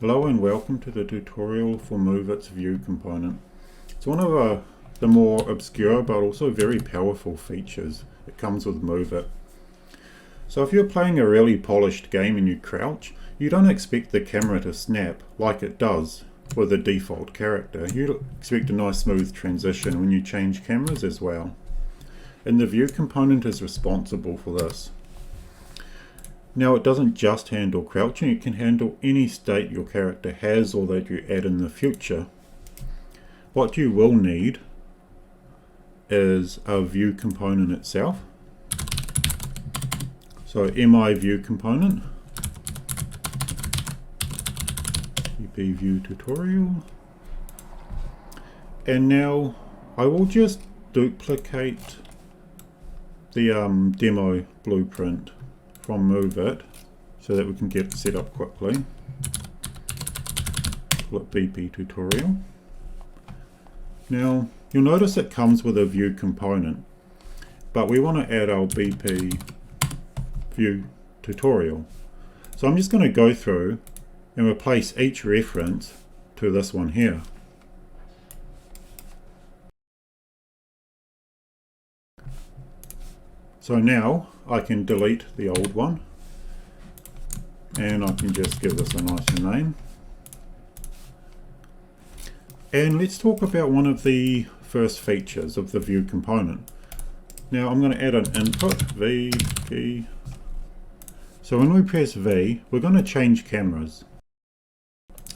Hello and welcome to the tutorial for MoveIt's view component. It's one of the more obscure but also very powerful features that comes with MoveIt. So if you're playing a really polished game and you crouch, you don't expect the camera to snap like it does with the default character. You expect a nice smooth transition when you change cameras as well. And the view component is responsible for this. Now it doesn't just handle crouching, it can handle any state your character has or that you add in the future. What you will need is a view component itself. So MI view component, VP view tutorial, and now I will just duplicate the demo blueprint from MoveIt so that we can get it set up quickly. Call it BP tutorial. Now you'll notice it comes with a view component, but we want to add our BP view tutorial. So I'm just going to go through and replace each reference to this one here. So now I can delete the old one and I can just give this a nicer name. And let's talk about one of the first features of the view component. Now I'm going to add an input, V key. So when we press V, we're going to change cameras.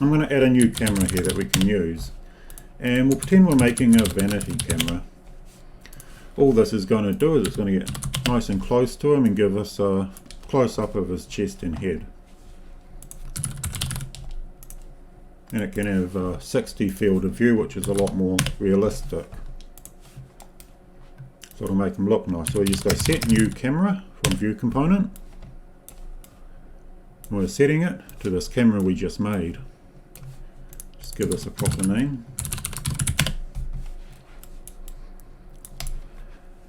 I'm going to add a new camera here that we can use. And we'll pretend we're making a vanity camera. All this is going to do is it's going to get nice and close to him and give us a close-up of his chest and head. And it can have a 60 field of view, which is a lot more realistic. So it'll make him look nice. So we just go set new camera from view component. And we're setting it to this camera we just made. Just give this a proper name.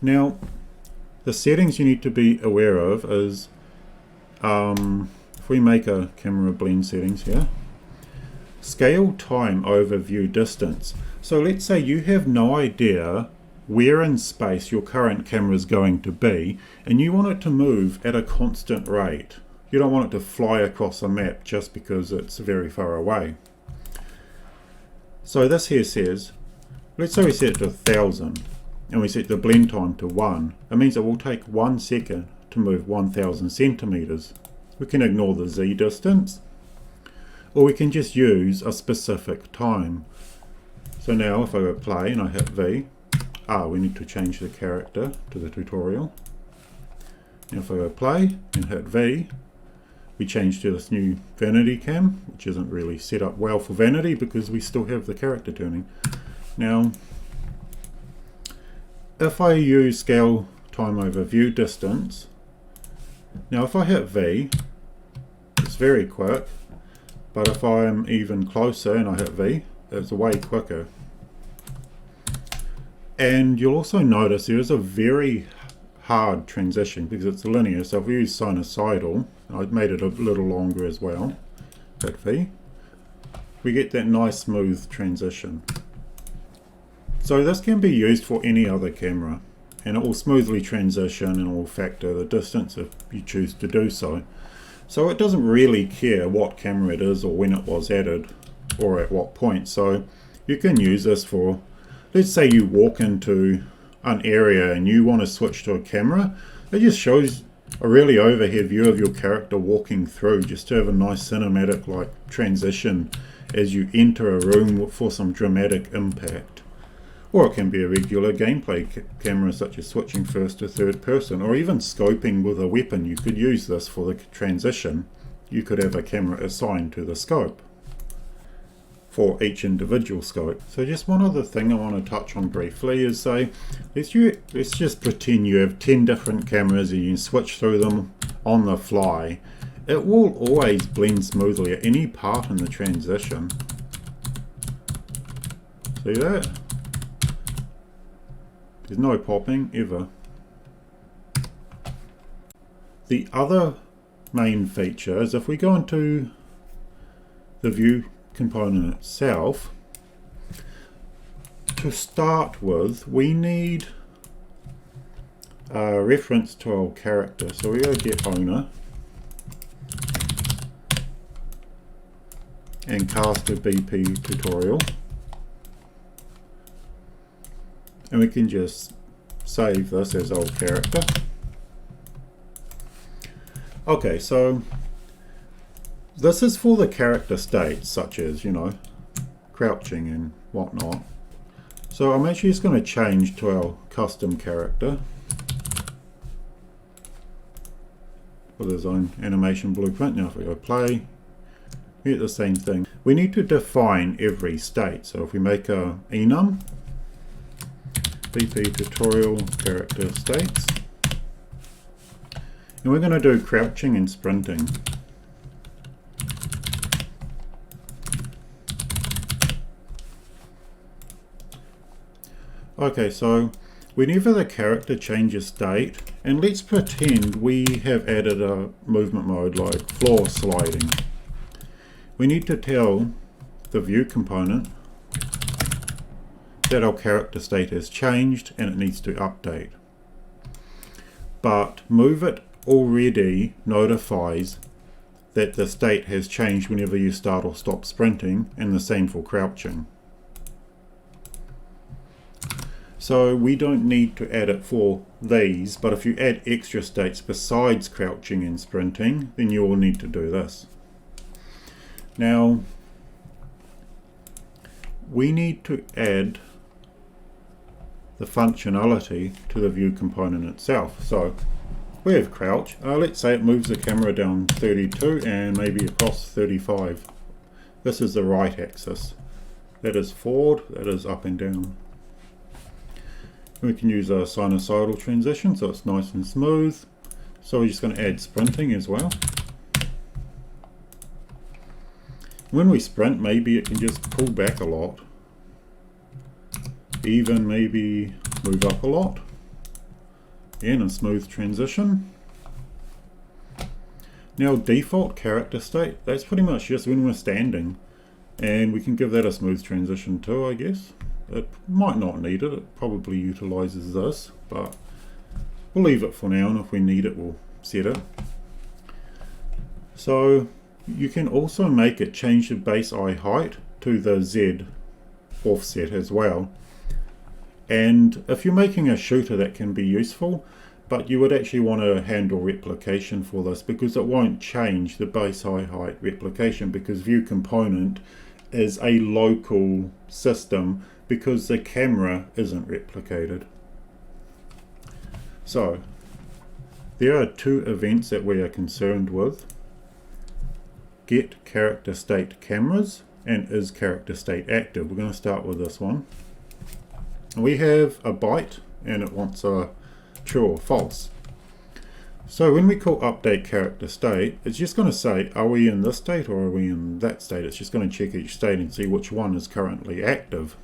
Now, the settings you need to be aware of is, if we make a camera blend settings here, scale time over view distance. So let's say you have no idea where in space your current camera is going to be, and you want it to move at a constant rate. You don't want it to fly across a map just because it's very far away. So this here says, let's say we set it to 1000. And we set the blend time to 1, it means it will take 1 second to move 1000 centimeters. We can ignore the Z distance, or we can just use a specific time. So now if I go play and I hit V, we need to change the character to the tutorial. And if I go play and hit V, we change to this new vanity cam, which isn't really set up well for vanity because we still have the character turning. Now, if I use scale time over view distance, now if I hit V, it's very quick, but if I'm even closer and I hit V, it's way quicker. And you'll also notice there is a very hard transition because it's linear, so if we use sinusoidal, I've made it a little longer as well, hit V, we get that nice smooth transition. So this can be used for any other camera, and it will smoothly transition and it will factor the distance if you choose to do so. So it doesn't really care what camera it is or when it was added or at what point. So you can use this for, let's say you walk into an area and you want to switch to a camera. It just shows a really overhead view of your character walking through, just to have a nice cinematic like transition as you enter a room for some dramatic impact. Or it can be a regular gameplay camera, such as switching first to third person, or even scoping with a weapon. You could use this for the transition. You could have a camera assigned to the scope for each individual scope. So just one other thing I want to touch on briefly is say, let's just pretend you have 10 different cameras and you can switch through them on the fly. It will always blend smoothly at any part in the transition. See that? There's no popping ever. The other main feature is if we go into the view component itself, to start with, we need a reference to our character. So we go get owner and cast a BP tutorial, and we can just save this as our character. Okay, so this is for the character states such as, you know, crouching and whatnot. So I'm actually just going to change to our custom character with his own animation blueprint. Now if we go play, we get the same thing. We need to define every state. So if we make a enum, BP tutorial character states, and we're going to do crouching and sprinting. Okay, so whenever the character changes state, and let's pretend we have added a movement mode like floor sliding, we need to tell the view component that our character state has changed and it needs to update. But MoveIt already notifies that the state has changed whenever you start or stop sprinting, and the same for crouching. So we don't need to add it for these, but if you add extra states besides crouching and sprinting, then you will need to do this. Now, we need to add the functionality to the view component itself. So we have crouch. Let's say it moves the camera down 32 and maybe across 35. This is the right axis. That is forward, that is up and down. We can use a sinusoidal transition so it's nice and smooth. So we're just going to add sprinting as well. When we sprint, maybe it can just pull back a lot. Even maybe move up a lot. And a smooth transition. Now default character state, that's pretty much just when we're standing. And we can give that a smooth transition too, I guess. It might not need it, it probably utilizes this, but we'll leave it for now, and if we need it we'll set it. So you can also make it change the base eye height to the Z offset as well. And if you're making a shooter, that can be useful, but you would actually want to handle replication for this, because it won't change the base eye height replication, because view component is a local system because the camera isn't replicated. So there are two events that we are concerned with: get character state cameras and is character state active. We're going to start with this one. We have a byte and it wants a true or false. So when we call update character state, it's just going to say, are we in this state or are we in that state? It's just going to check each state and see which one is currently active.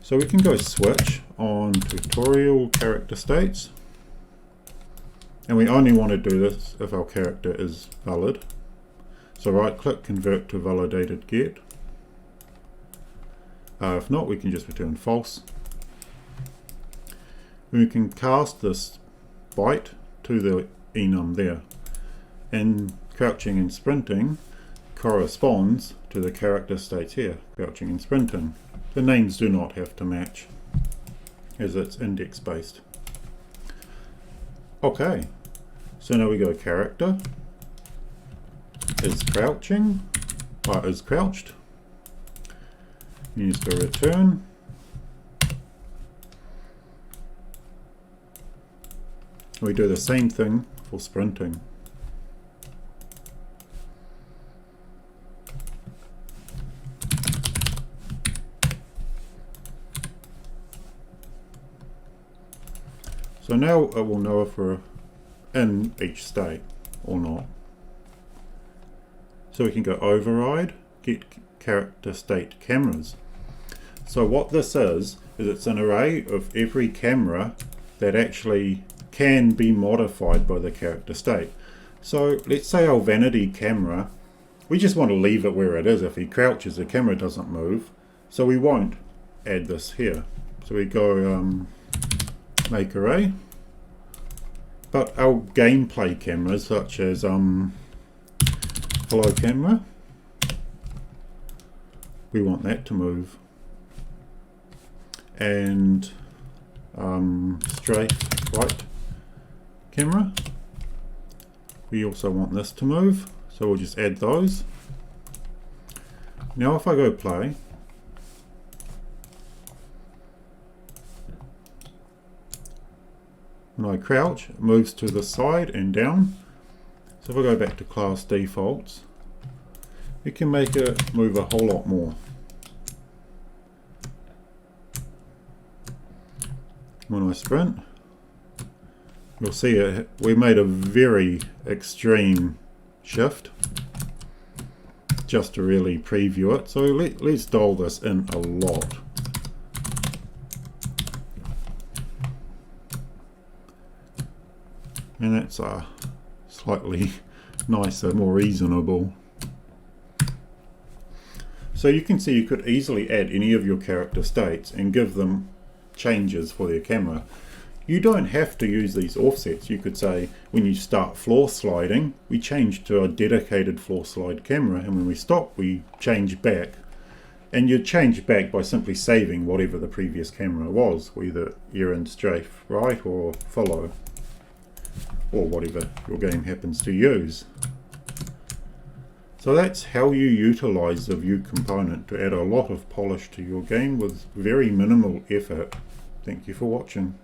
So we can go switch on tutorial character states, and we only want to do this if our character is valid. So right click, convert to validated get. If not, we can just return false. We can cast this byte to the enum there, and crouching and sprinting corresponds to the character states here, crouching and sprinting. The names do not have to match as it's index based. Okay, so now we go character is crouching, is crouched, needs to return. We do the same thing for sprinting. So now it will know if we're in each state or not. So we can go override, get character state cameras. So what this is it's an array of every camera that actually can be modified by the character state. So let's say our vanity camera We just want to leave it where it is. If he crouches, the camera doesn't move, so we won't add this here. So we go make array. But our gameplay cameras, such as hello camera, we want that to move. And straight right camera, we also want this to move, so we'll just add those. Now if I go play, when I crouch, it moves to the side and down. So if I go back to class defaults, we can make it move a whole lot more. When I sprint, you'll see it, we made a very extreme shift just to really preview it. So let's dial this in a lot. And that's slightly nicer, more reasonable. So you can see you could easily add any of your character states and give them changes for their camera. You don't have to use these offsets. You could say when you start floor sliding, we change to a dedicated floor slide camera, and when we stop, we change back. And you change back by simply saving whatever the previous camera was, whether you're in strafe right or follow, or whatever your game happens to use. So that's how you utilize the view component to add a lot of polish to your game with very minimal effort. Thank you for watching.